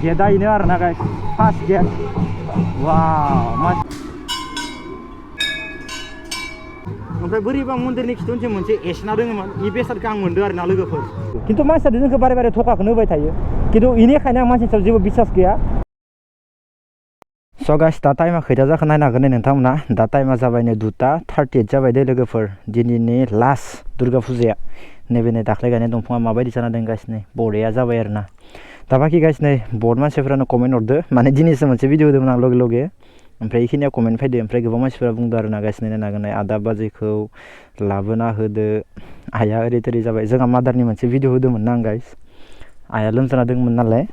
गेटआ इनो आरोना guys first gate वाव ओमफ्राय बोरैबा मन्दिरनि खिथुथिं मोनसे एसना दङमोन इ बेसादखौ आं मोनदों आरोना लोगोफोर खिन्थु मानसिया जोंखौ बारे बारे थकाखौनो होबाय थायो खिन्थु इनिखायनो आं मानसिनि सायाव जेबो बिसास गैया स' गाइस दा टाइमा खैथा जाखो नायनो हागोन नोंथांमोना दा टाइमा जाबाय नै 2:38 जाबाय दे लोगोफोर दिनैनि लास्ट दुर्गा फुजाया नैबे नै दाख्लै गायनाय दंफाङा माबायदि जाना दं गाइस नै बरिया जाबाय आरोना दा बाखि गाइस नै बहुत मानसिफोरानो कमेन्ट हरदो माने दिनैसो मोनसे भिडिअ होदोंमोन आं लगे लगे ओमफ्राय इखिनियाव कमेन्ट फैदो ओमफ्राय गोबां मानसिफोरा बुंदों आरोना गाइस नायनो हागोन आदा बाजैखौ लाबोना होदो आइया ओरै थोरै जाबाय जोंहा मादारनि मोनसे भिडिअ होदोंमोन ना आं गाइस आइया लोमजाना दंमोन नालाय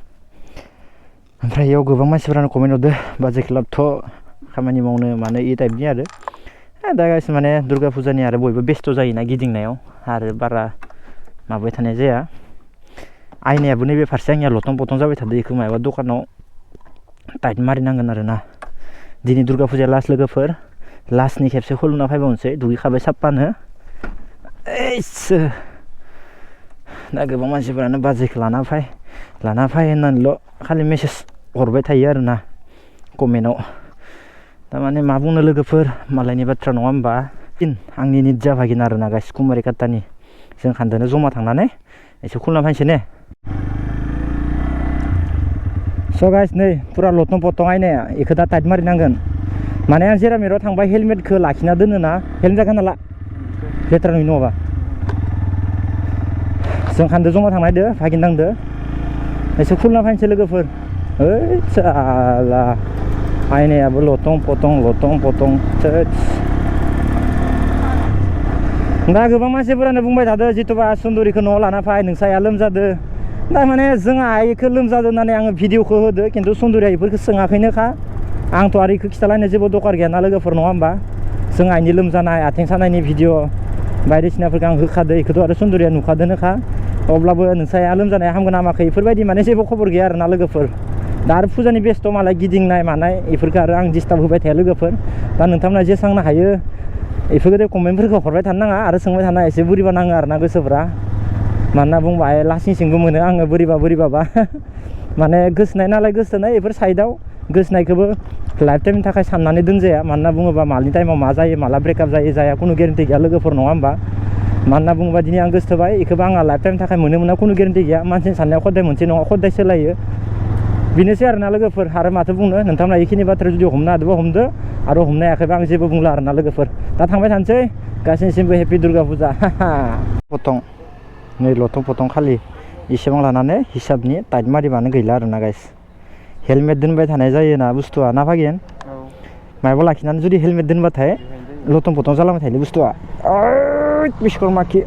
ओमफ्राय इयाव गोबां मानसिफोरानो कमेन्ट हरदो बाजैखौ लाबोथ' खामानि मावनो मानो इ टाइपनि आरो दा गाइस माने दुर्गा फुजानि आरो बयबो बेस्थ' जायोना गिदिंनायाव आरो बारा माबाय थानाय जाया आइनायाबो नैबे फारसे आंनिया लथं पथं जाबाय थादो बेखौ माबा दखानाव टाइट मारिनांगोन आरोना दिनै दुर्गा फुजाया लास्ट लोगोफोर लास्टनि खेबसे खुलुमना फैबावनोसै दुगैखाबाय साप्पानो ओइसो दा गोबां मानसिफोरानो बाजैखौ लाना फै होननानैल' खालि मेसेज हरबाय थायो आरोना कमेन्टआव थारमाने मा बुंनो लोगोफोर मालायनि बाथ्रा नङा होमबा आंनि निट जाफागोन आरोना गाइस कुमारि काटानि जों खान्दोनो जमा थांनानै एसे खुलुमना फैनोसै ने स' गाइस नै फुरा लथं पथं आइनाया बेखौ दा टाइट मारिनांगोन माने आं जेरामेराव थांबा हेलमेटखौ लाखिना दोनोना हेलमेट जागोन नाला लेथ्रा नुयो नङाबा जों खान्दो जमा थांनायदो भागिननांदो एसे खुलुमना फैनोसै लोगोफोर ओइ साला आइनायाबो लथं पथं दा गोबां मानसिफोरानो बुंबाय थादो जिथुबा सुन्दुरिखौ न'आव लाना फै नोंसाया लोमजादो दा माने जोंहा आइखौ लोमजादो होननानै आङो भिडिअखौ होदो खिन्थु सुन्दुरिया बेफोरखौ सोङाखैनोखा आंथ' आरो बेखौ खिथालायनो जेबो दरकार गैयाना लोगोफोर नङा होमबा जों आइनि लोमजानाय आथिं सानायनि भिडिअ बायदिसिनाफोरखौ आं होखादो बेखौथ' आरो सुन्दुरिया नुखादोनोखा अब्लाबो नोंसाया लोमजानाया हामगोन हामाखै बेफोरबायदि माने जेबो खबर गैया आरोना लोगोफोर दा आरो फुजानि बेस्थ' मालाय गिदिंनाय मानाय बेफोरखौ आरो आं डिस्टार्ब होबाय थाया लोगोफोर दा नोंथांमोना जेसांनो हायो बेफोरखौ कमेन्टफोरखौ हरबाय थानो नाङा आरो सोंबाय थानो एसे बोरैबा नाङो आरोना गोसोफ्रा मानोना बुंबा लासिंसिंबो मोनो आङो बोरैबाबा माने गोसोनाय नालाय गोसोनाय बेफोर साइडआव गोसोनायखौबो लाइफ टाइमनि थाखाय साननानै दोनजाया मानोना बुङोबा मालनि टाइमाव मा जायो माला ब्रेकआप जाया खुनु गेरेन्टि गैया लोगोफोर नङा होमबा मानोना बुङोबा दिनै आं गोसोथोबाय बेखौबो आंहा लाइफ टाइमनि थाखाय मोना खुनु गेरेन्टि गैया मानसिनि साननायाव खदाय मोनसे नङा खदाय सोलायो बेनोसै आरोना लोगोफोर आरो माथो बुंनो नोंथांमोना बेखिनि बाथ्रा जुदि हमनो हादोंबा हमदो आरो हमनो हायाखैबा आं जेबो बुंला आरोना लोगोफोर दा थांबाय थानोसै गासैनिसिमबो हेपि दुर्गा फुजा पथं नै लथं पथं खालि इसेबां लानानै हिसाबनि टाइट मारिबानो गैला आरोना गाइस हेलमेट दोनबाय थानाय जायोना बुस्थुआ ना फागेन मायाबा लाखिनानै जुदि हेलमेट दोनबाथाय लथं पथं जालांबाय थायोलै बुस्थुआ बिश्वकर्माखि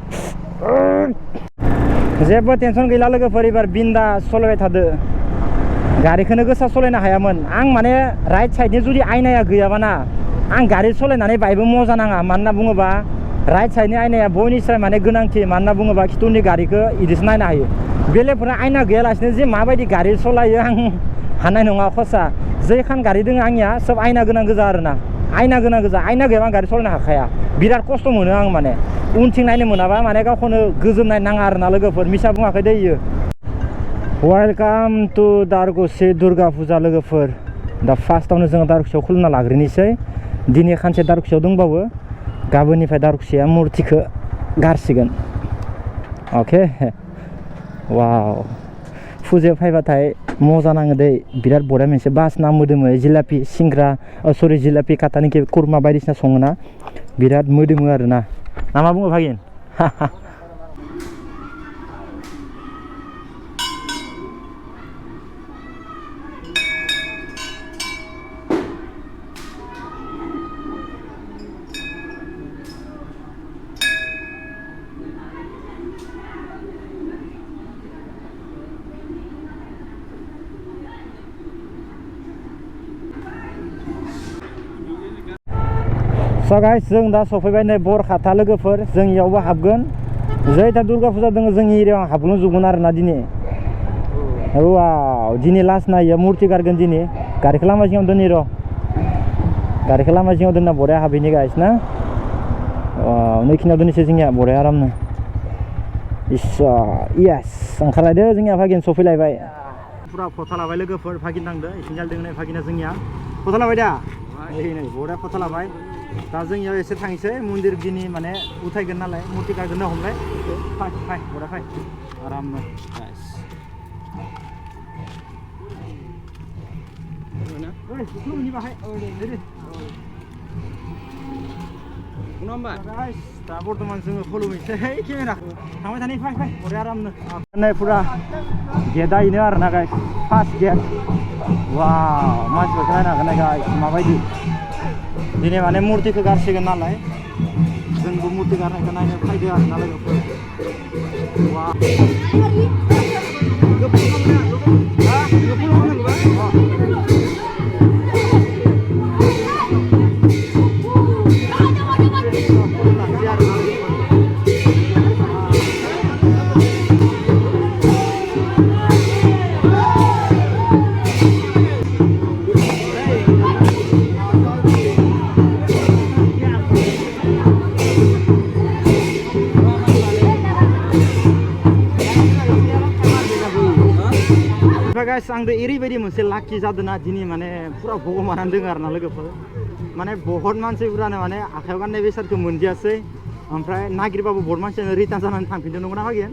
जेबो टेनसन गैला लोगोफोर एबार बिन्दा सलायबाय थादो गारिखौनो गोसा सलायनो हायामोन आं माने राइट साइडनि जुदि आइनाया गैयाबाना आं गारि सलायनानै बायबो मजा नाङा मानोना बुङोबा राइट साइडनि आइनाया बयनिस्राय माने गोनांथि मानोना बुङोबा खिथुनि गारिखौ इदिसो नायनो हायो बेलेगफोरा आइना गैयालासिनो जे माबायदि गारि सलायो आं हानाय नङा खसा जेखान गारि दङ आंनिया सब आइना गोनां गोजा आरोना आइना गोनां गोजा आइना गैयाबा आं गारि सलायनो हाखाया बिराद खस्थ' मोनो आं माने उनथिं नायनो मोनाबा माने गावखौनो गोजोननाय नाङा आरोना लोगोफोर मिसा बुङाखै दै इयो वेलकाम टु दारगुसि दुर्गा फुजा लोगोफोर दा फार्स्टआवनो जोङो दारगुसियाव खुलुमना लाग्रोनोसै दिनै खानसे दारगुसियाव दंबावो गाबोननिफ्राय दारगुसिया मुर्तिखौ गारसिगोन अके वाव फुजायाव फैबाथाय मजा नाङो दै बिराद बरिया मोनसे बास ना मोदोमो जिलापि सिंग्रा सरि जिलापि काटानिखि कुरमा बायदिसिना सङोना बिराद मोदोमो आरोना ना मा बुङो भागिन स' गाइस जों दा सफैबाय नै बरखाथा लोगोफोर जों इयावबो हाबगोन जै दा दुर्गा फुजा दङ जोंनि एरियायाव हाबगोन जुगोन आरोना दिनै वाव दिनै लास्ट ना इयाव मुर्ति गारगोन दिनै गारिखौ लामा जिङाव दोननि र' गारिखौ लामा जिङाव दोनना बरिया हाबहैनि गाइस ना वाव नैखिनियाव दोननोसै जोंनिया बरिया आरामनो इस ओंखारलायदो जोंनिया भागिन सफैलायबाय फुरा फथा लाबाय लोगोफोर फागिन थांदो इथिंजाल दोंनै फागिना जोंनिया फथा लाबाय दा नै बड़ा फथा लाबाय दा जोंनियाव एसे थांसै मन्दिर दिनै माने उथायगोन नालाय मुर्ति गायगोन हमलाय फाय फाय बड़ा फाय आरामनो गाइस ओइ खुलुमनि बाहाय रेडि गाइस दा बर्तमान जोङो खुलुमैसै केमेरा थांबाय थानाय फाय फाय बड़ा आरामनो नै फुरा गेटआ इनो आरोना गाइस फार्स्ट गेट वाव मानसिफोरखौ नायनो हागोन गाइस माबायदि दिनै माने मुर्तिखौ गारसिगोन नालाय जोंबो मुर्ति गारनायखौ नायनो फैदो आरोना लोगोफोर वाव गाइस आं एरैबायदि मोनसे लाकी जादोंना दिनै माने पुरा भगबानानो दङ आरोना लोगोफोर माने बहुत मानसिफोरानो माने आखायाव गाननाय बेसादखौ मोनदियासै ओमफ्राय नागिरबाबो बहुत मानसियानो रिटार्न जानानै थांफिनदों नंगौना फागिन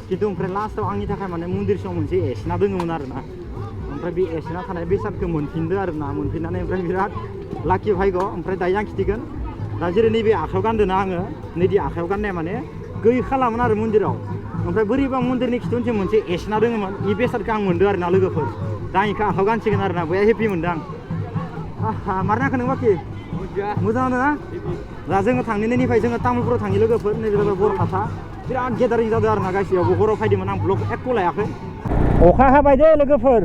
खिन्थु ओमफ्राय लास्टआव आंनि थाखाय माने मन्दिरसिम मोनसे एसना दङमोन आरोना ओमफ्राय बे एसना थानाय बेसादखौ मोनफिनदो आरोना मोनफिननानै ओमफ्राय बिराद लाकी भाग्य ओमफ्राय दायो आं खिथिगोन दा जेरै नैबे आखायाव गानदोंना आङो नैदि आखायाव गाननाया माने गै खालामोन आरो मन्दिराव ओमफ्राय बोरैबा मन्दिरनि खिथुनथिं मोनसे एसना दङमोन इ बेसादखौ आं मोनदों आरोना लोगोफोर दा आं इखौ आखायाव गानसिगोन आरोना बया हेपि मोनदों आं मार नाखो नों बाखि मोजाङानो ना दा जोङो थांनायनिफ्राय जोङो तामुलपुराव थाङो लोगोफोर नैबे जाबाय बरखाथा बिराद गेदारिं जादों आरोना गासैयावबो हराव फैदोंमोन आं ब्लग एकखौ लायाखै अखा हाबाय दे लोगोफोर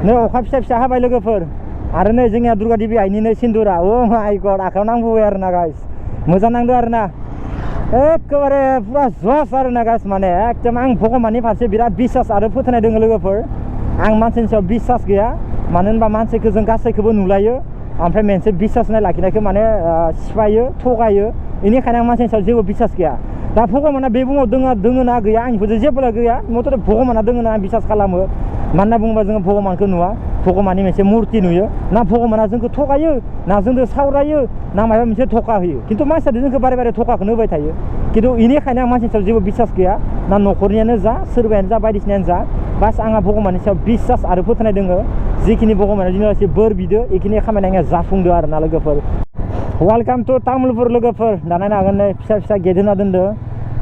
नै अखा फिसा फिसा हाबाय लोगोफोर आरो नै जोंनिया दुर्गा देबि आइनि नै सिन्दुरा अ माय गड आखायाव नांबोबाय आरोना गाइस मोजां नांदों आरोना एखेबारे पुरा जस आरोना गाइस माने एकदम आं भगबाननि फारसे बिराद बिसास आरो फोथायनाय दङ लोगोफोर आं मानसिनि सायाव बिसास गैया मानो होनबा मानसिखौ जों गासैखौबो नुलायो ओमफ्राय मोनसे बिसास होनाय लाखिनायखौ माने सिफायो थगायो बेनिखायनो आं मानसिनि सायाव जेबो बिसास गैया दा भगबाना बे बुहुमाव दोङो ना गैया आंनिफ्राय जेबो गैया मथ'ते भगबाना दोङो ना आं बिसास खालामो मानो होनना बुङोबा जोङो भगबानखौ नुवा भगबाननि मोनसे मुर्ति नुयो ना भगबाना जोंखौ थगायो ना जोंखौ सावरायो ना माबा मोनसे धका होयो खिन्थु मानसिया जोंखौ बारे बारे धकाखौनो होबाय थायो खिन्थु बेनिखायनो आं मानसिनि सायाव जेबो बिसास गैया ना न'खरनियानो जा सोरबायानो जा बायदिसिनायानो जा बास आंहा भगबाननि सायाव बिसास आरो फोथायनाय दोङो जिखिनि भगबाना दिनै बोर बिदो बेखिनि खामानिया आंहा जाफुंदो आरोना लोगोफोर वेलकाम टु तामुलपुर लोगोफोर दा नायनो हागोन नै फिसा फिसा गेट होना दोनदो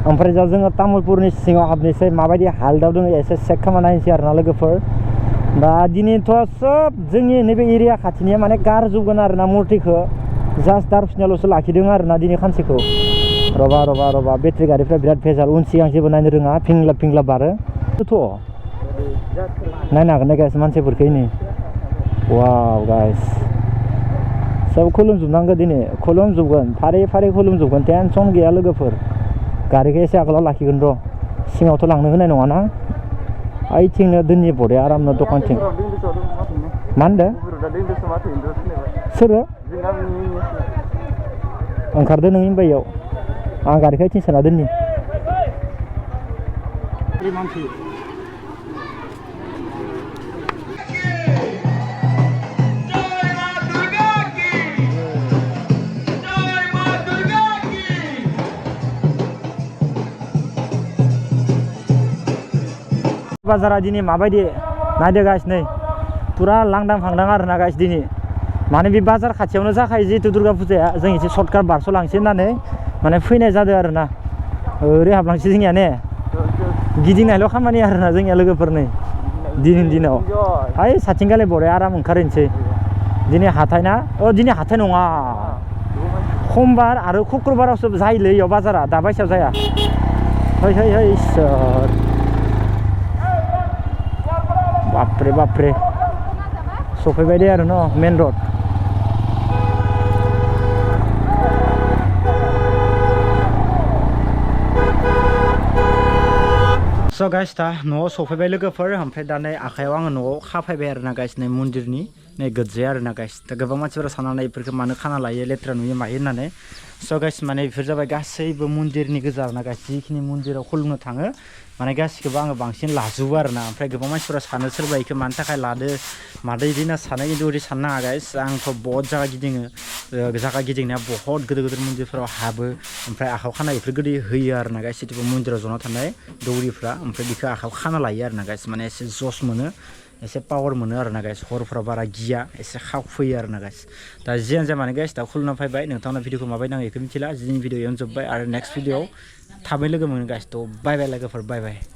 ओमफ्राय दा जोङो तामुलपुरनि सिङाव हाबनोसै माबायदि हालोदाव दङ एसे चेक खालामना नायनोसै आरोना लोगोफोर दा दिनैथ' सब जोंनि नैबे एरिया खाथिनिया माने गारजोबगोन आरोना मुर्तिखौ जास्ट दारफिनाल'सो लाखिदों आरोना दिनै खानसेखौ रबा बेटारि गारिफ्रा बिराद भेजाल उन सिगां जेबो नायनो रोङा फिंला बारो थ' नायनो हागोन ना गाइस मानसिफोरखौ नै वाव गाइस सब खुलुमजोबनांगौ दिनै खुलुमजोबगोन फारि फारि खुलुमजोबगोन टेनसन गैया लोगोफोर गारिखौ एसे आगोलाव लाखिगोन र' सिङावथ' लांनो होनाय नङाना ओइथिंनो दोननि बरिया आरामनो दखानथिं मा होनदों सोरो ओंखारदो नोंनि बाययाव आं गारिखौ ओइथिं सोना दोननि मानसि बाजारा दिनै माबायदि नायदो गाइस नै पुरा लांदां फांदां आरोना गाइस दिनै माने बे बाजार खाथियावनो जाखायो जिहेतु दुर्गा फुजाया जों एसे सर्टकाट बारस'लांसै होननानै माने फैनाय जादों आरोना ओरै हाबलांसै जोंनिया ने गिदिंनायल' खामानि आरोना जोंनिया लोगोफोर नै दिनैनि दिनाव हाय साथिंगालि बरिया आराम ओंखारहैनोसै दिनै हाथाय ना दिनै हाथाय नङा समबार आरो शुक्रबारावसो जायोलै इयाव बाजारा दा बायसायाव जाया है इसोर बापरे सफैबाय दे आरो न मेन रड स' गाइस दा न'आव सफैबाय लोगोफोर ओमफ्राय दा नै आखायाव आङो न'आव खाफैबाय आरोना गाइस नै मन्दिरनि नै गोज्जाया आरोना गाइस दा गोबां मानसिफोरा साननानै बेफोरखौ मानो खाना लायो लेथ्रा नुयो मायो होननानै स' गाइस माने बेफोर जाबाय गासैबो मन्दिरनि गोजा आरोना गाइस जिखिनि मन्दिराव खुलुमनो थाङो माने गासिखौबो आङो बांसिन लाजोबो आरोना ओमफ्राय गोबां मानसिफोरा सानो सोरबा इखौ मानि थाखाय लादो मादो इदि होनना सानो खिन्थु ओरै साननो नाङा गाइस आंथ' बहुत जागा गिदिङो जागा गिदिंनाया बहुत गोदोर गोदोर मन्दिरफोराव हाबो ओमफ्राय आखाइयाव खाना इफोर गोदै होयो आरोना गाइस जितु मन्दिराव जना थानाय दौरिफ्रा ओमफ्राय बेखौ आखाइयाव खाना लायो आरोना गाइस माने एसे जस मोनो एसे पावार मोनो आरोना गाइस हरफोराव बारा गिया एसे खाव फैयो आरोना गाइस दा जियानो जाया माने गाइस दा खुलुमना फैबाय नोंथांना भिडिअखौ माबायदि नाङो बेखौ मिथिला दिनैनि भिडिअ यावनो जोब्बाय आरो नेक्स्ट भिडिअआव थाबै लोगो मोनो गाइस थ' बाय बाय लोगोफोर बाय बाय